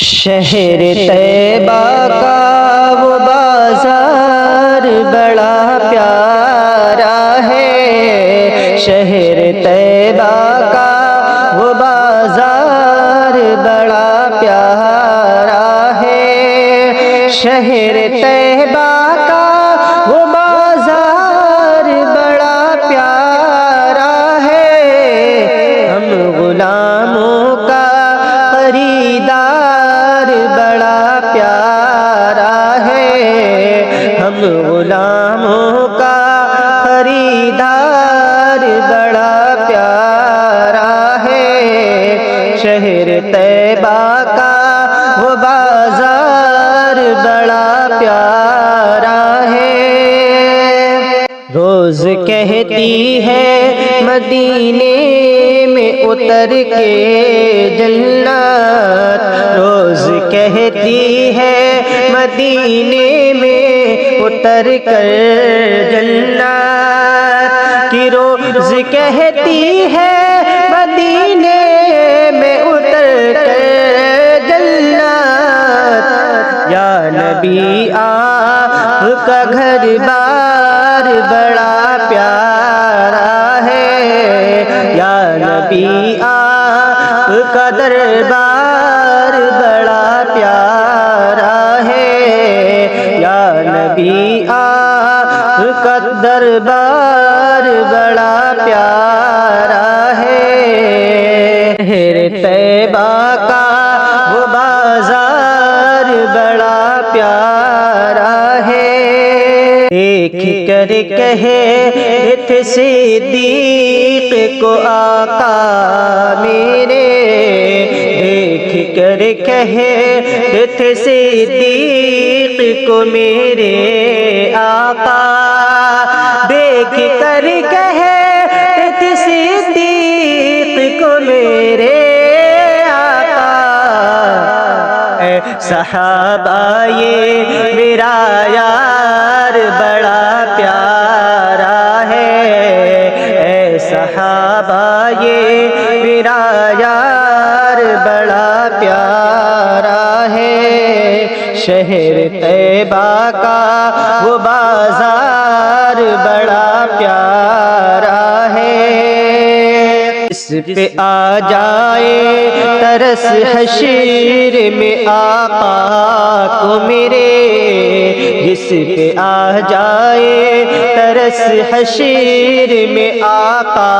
شہر طیبہ کا وہ بازار بڑا پیارا ہے، شہر طیبہ کا وہ بازار بڑا پیارا ہے، شہر طیبہ کا وہ بازار بڑا پیارا ہے، ہم غلاموں کا خریدار بڑا پیارا ہے، ہم غلاموں کا خریدار بڑا پیارا ہے، شہر طیبہ کا وہ بازار بڑا پیارا ہے۔ روز کہتی ہے مدینے میں اتر کے جنت، روز کہتی ہے مدینے میں اتر کر جنت کی، روز کہتی ہے مدینے میں اتر کر جنت، یا نبی آپ کا گھر بار بڑا پیارا ہے، یا نبی آپ کا دربار بڑا پیارا ہے، یا نبی آپ کا دربار بڑا پیارا ہے، شہر طیبہ کا وہ بازار بڑا پیارا ہے۔ دیکھ کر کہے تھے صدیق کو آقا میرے، دیکھ کر کہے تھے صدیق کو میرے آقا، دیکھ کر کہے تھے صدیق کو میرے آقا، اے صحابہ یہ میرا یار بڑا پیارا ہے، اے صحابہ یہ میرا یار بڑا پیارا ہے، شہر طیبہ کا وہ بازار بڑا پیارا ہے، اس پہ آ جائے ترس حشر میں آقا کو میرے، جس پہ آ جائے ترس حشر میں آقا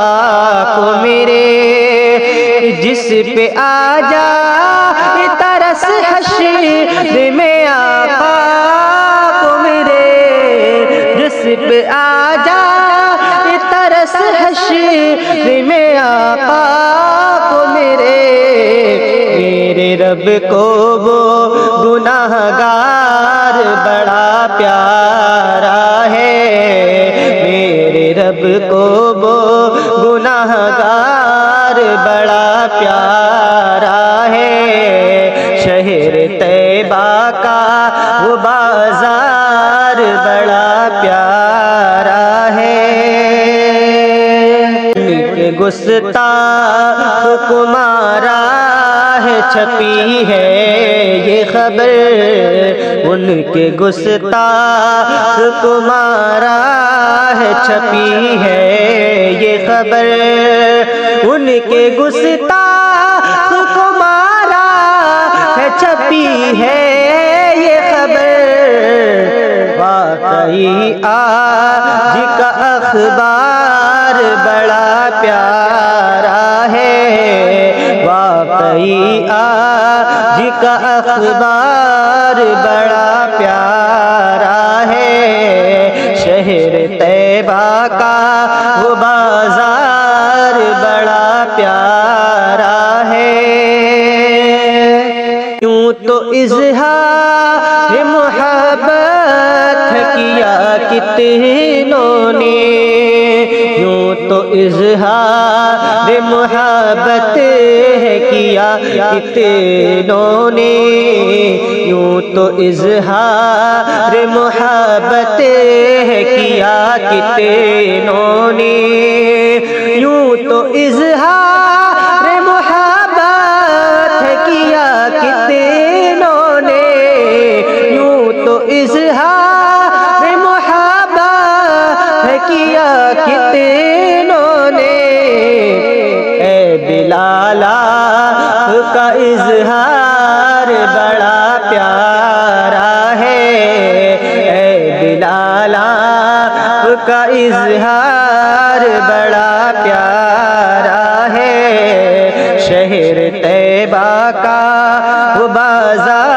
کو میرے، جس پہ آ جائے ترس حشر میں آقا کو میرے، جس پہ آ جائے ترس حشر میں آقا کو میرے، میرے رب کو وہ گناہ گار بڑا پیارا ہے، میرے رب کو وہ گناہ گار بڑا پیارا ہے، شہر طیبہ کا وہ بازار بڑا پیارا ہے، ان کے گستاخ کو مارا ہے، چھپی ہے یہ خبر، ان کے گستاخ کو مارا ہے، چھپی ہے یہ خبر، ان کے گستاخ کو مارا ہے، چھپی ہے یہ خبر، واقعی آج کا اخبار بڑا پیارا ہے، واقعی آج کا اخبار بڑا پیارا ہے، شہر طیبہ کا وہ بازار بڑا پیارا ہے، یوں تو اظہار محبت کیا کتنوں نے، یوں تو اظہار محبت کیا کتنوں نے، یوں تو اظہار محبت کیا کتنوں نے، یوں تو اظہار محبت کیا کتنوں کا اظہار بڑا پیارا ہے، اے بلال آپ کا اظہار بڑا پیارا ہے، شہر طیبہ کا وہ بازار